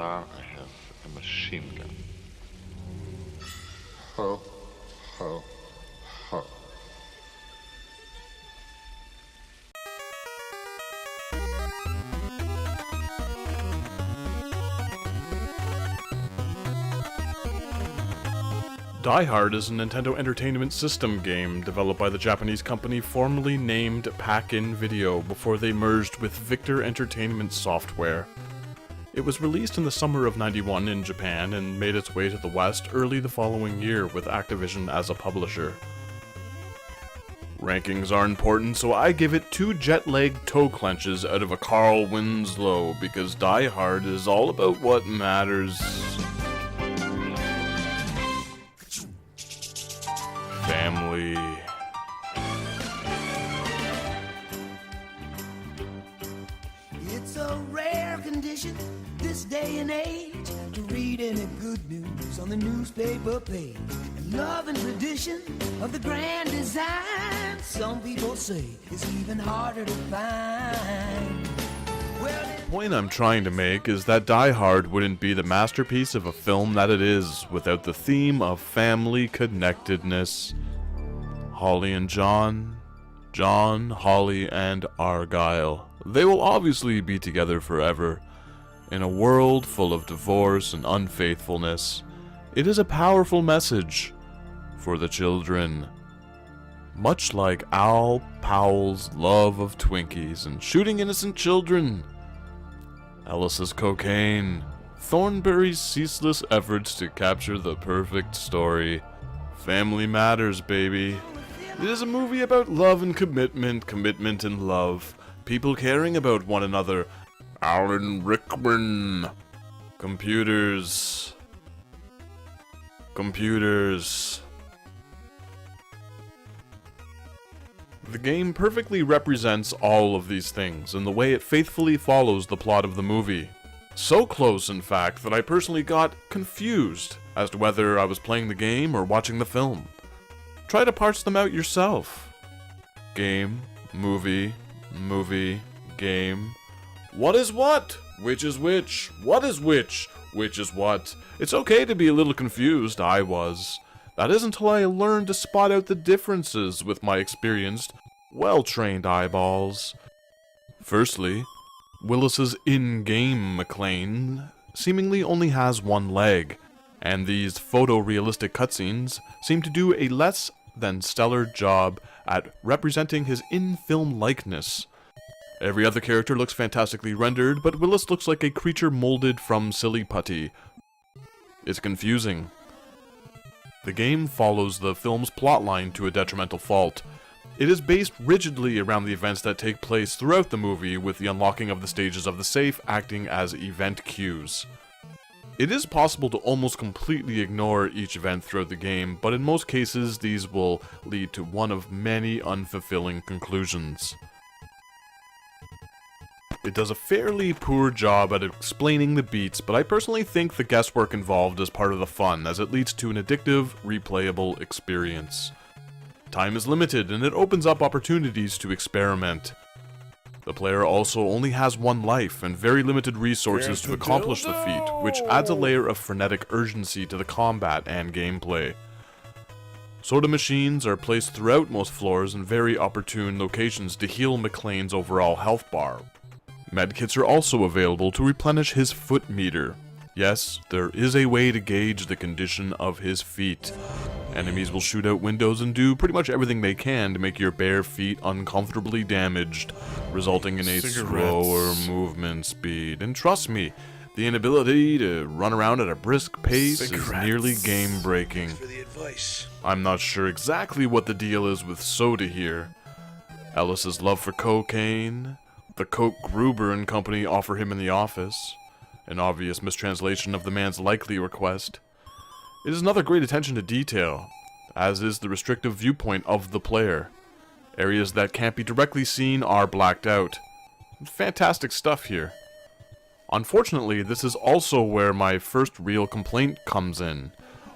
star, I have a machine gun. Ho, ho, ho. Die Hard is a Nintendo Entertainment System game developed by the Japanese company formerly named Pack-In Video before they merged with Victor Entertainment Software. It was released in the summer of '91 in Japan and made its way to the West early the following year with Activision as a publisher. Rankings are important, so I give it 2 jet-lag toe clenches out of a Carl Winslow because Die Hard is all about what matters. Family. It's a rare condition this day and age to read any good news on the newspaper page. And love and tradition of the grand design, some people say it's even harder to find. The point I'm trying to make is that Die Hard wouldn't be the masterpiece of a film that it is without the theme of family connectedness. Holly and John, John, Holly, and Argyle. They will obviously be together forever. In a world full of divorce and unfaithfulness, it is a powerful message for the children. Much like Al Powell's love of Twinkies and shooting innocent children, Ellis's cocaine, Thornberry's ceaseless efforts to capture the perfect story. Family matters, baby. It is a movie about love and commitment, commitment and love, people caring about one another. Alan Rickman. Computers. Computers. The game perfectly represents all of these things in the way it faithfully follows the plot of the movie. So close, in fact, that I personally got confused as to whether I was playing the game or watching the film. Try to parse them out yourself. Game, movie, movie, game. What is what? Which is which? What is which? Which is what? It's okay to be a little confused, I was. That is until I learned to spot out the differences with my experienced, well-trained eyeballs. Firstly, Willis's in-game McClane seemingly only has one leg, and these photorealistic cutscenes seem to do a less than stellar job at representing his in-film likeness. Every other character looks fantastically rendered, but Willis looks like a creature molded from silly putty. It's confusing. The game follows the film's plotline to a detrimental fault. It is based rigidly around the events that take place throughout the movie, with the unlocking of the stages of the safe acting as event cues. It is possible to almost completely ignore each event throughout the game, but in most cases these will lead to one of many unfulfilling conclusions. It does a fairly poor job at explaining the beats, but I personally think the guesswork involved is part of the fun, as it leads to an addictive, replayable experience. Time is limited, and it opens up opportunities to experiment. The player also only has one life, and very limited resources to accomplish the feat, which adds a layer of frenetic urgency to the combat and gameplay. Soda machines are placed throughout most floors in very opportune locations to heal McClane's overall health bar. Medkits are also available to replenish his foot meter. Yes, there is a way to gauge the condition of his feet. Enemies will shoot out windows and do pretty much everything they can to make your bare feet uncomfortably damaged, resulting in a slower movement speed. And trust me, the inability to run around at a brisk pace is nearly game-breaking. I'm not sure exactly what the deal is with soda here. Ellis's love for cocaine, the coke Gruber and company offer him in the office, an obvious mistranslation of the man's likely request. It is another great attention to detail, as is the restrictive viewpoint of the player. Areas that can't be directly seen are blacked out. Fantastic stuff here. Unfortunately, this is also where my first real complaint comes in.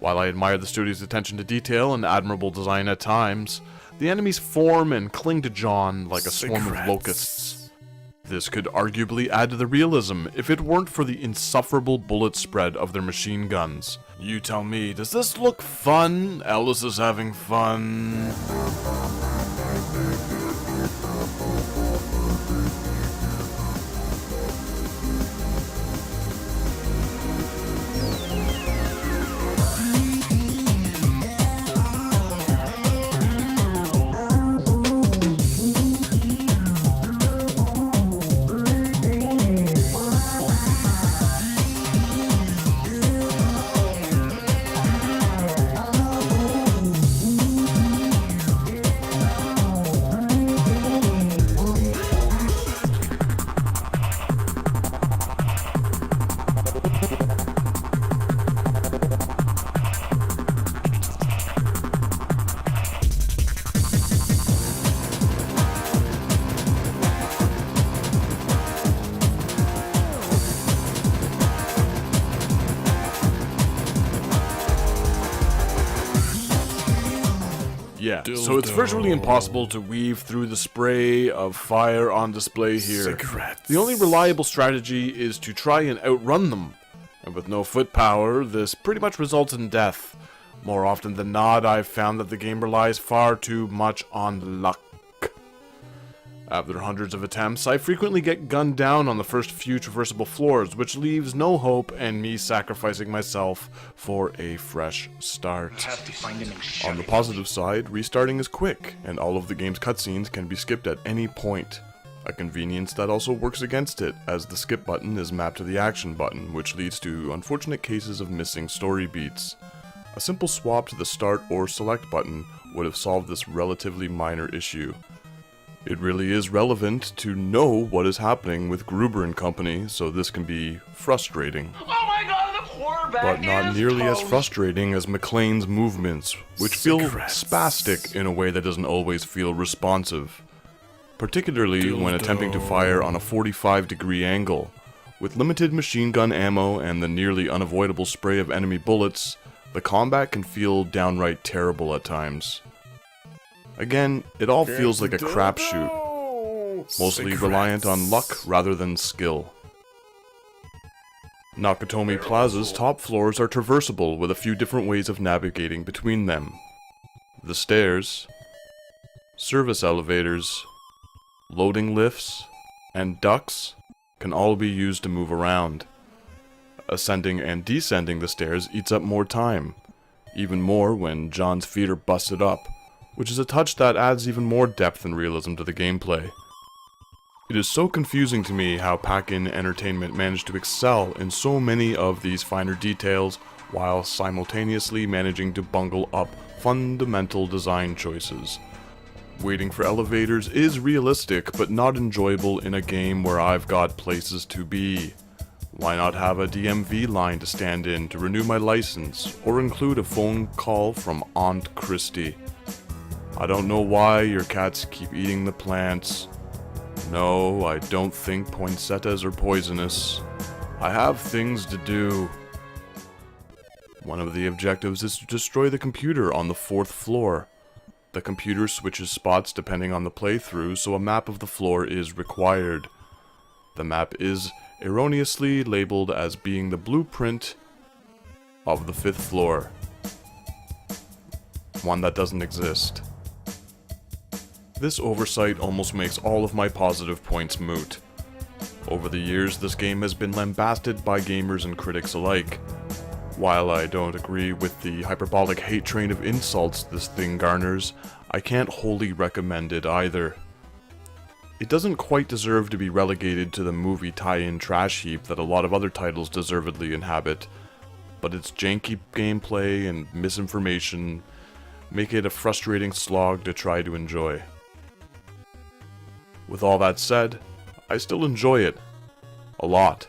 While I admire the studio's attention to detail and admirable design at times, the enemies form and cling to John like a swarm of locusts. This could arguably add to the realism if it weren't for the insufferable bullet spread of their machine guns. You tell me, does this look fun? Alice is having fun. Yeah, so it's virtually impossible to weave through the spray of fire on display here. Cigarettes. The only reliable strategy is to try and outrun them. And with no foot power, this pretty much results in death. More often than not, I've found that the game relies far too much on luck. After hundreds of attempts, I frequently get gunned down on the first few traversable floors, which leaves no hope and me sacrificing myself for a fresh start. On the positive side, restarting is quick, and all of the game's cutscenes can be skipped at any point. A convenience that also works against it, as the skip button is mapped to the action button, which leads to unfortunate cases of missing story beats. A simple swap to the start or select button would have solved this relatively minor issue. It really is relevant to know what is happening with Gruber and company, so this can be frustrating. Oh my god, the quarterback But not nearly as frustrating as McClane's movements, which feel spastic in a way that doesn't always feel responsive. Particularly when attempting to fire on a 45-degree angle. With limited machine gun ammo and the nearly unavoidable spray of enemy bullets, the combat can feel downright terrible at times. Again, it all feels like a crapshoot, mostly reliant on luck rather than skill. Nakatomi Plaza's top floors are traversable with a few different ways of navigating between them. The stairs, service elevators, loading lifts, and ducts can all be used to move around. Ascending and descending the stairs eats up more time, even more when John's feet are busted up, which is a touch that adds even more depth and realism to the gameplay. It is so confusing to me how Pack-In Entertainment managed to excel in so many of these finer details while simultaneously managing to bungle up fundamental design choices. Waiting for elevators is realistic but not enjoyable in a game where I've got places to be. Why not have a DMV line to stand in to renew my license, or include a phone call from Aunt Christie? I don't know why your cats keep eating the plants. No, I don't think poinsettias are poisonous. I have things to do. One of the objectives is to destroy the computer on the 4th floor. The computer switches spots depending on the playthrough, so a map of the floor is required. The map is erroneously labeled as being the blueprint of the 5th floor. One that doesn't exist. This oversight almost makes all of my positive points moot. Over the years, this game has been lambasted by gamers and critics alike. While I don't agree with the hyperbolic hate train of insults this thing garners, I can't wholly recommend it either. It doesn't quite deserve to be relegated to the movie tie-in trash heap that a lot of other titles deservedly inhabit, but its janky gameplay and misinformation make it a frustrating slog to try to enjoy. With all that said, I still enjoy it. A lot.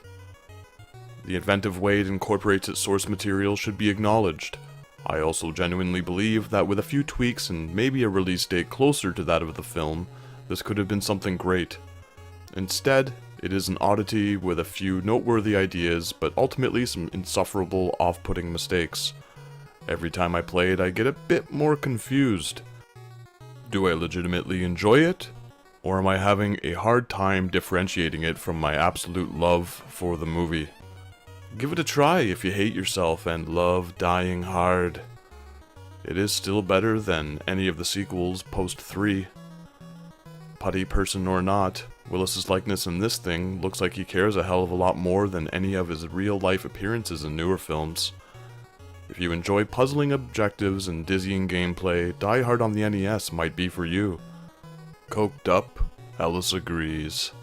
The inventive way it incorporates its source material should be acknowledged. I also genuinely believe that with a few tweaks and maybe a release date closer to that of the film, this could have been something great. Instead, it is an oddity with a few noteworthy ideas, but ultimately some insufferable, off-putting mistakes. Every time I play it, I get a bit more confused. Do I legitimately enjoy it? Or am I having a hard time differentiating it from my absolute love for the movie? Give it a try if you hate yourself and love dying hard. It is still better than any of the sequels post 3. Putty person or not, Willis's likeness in this thing looks like he cares a hell of a lot more than any of his real-life appearances in newer films. If you enjoy puzzling objectives and dizzying gameplay, Die Hard on the NES might be for you. Coked up, Ellis agrees.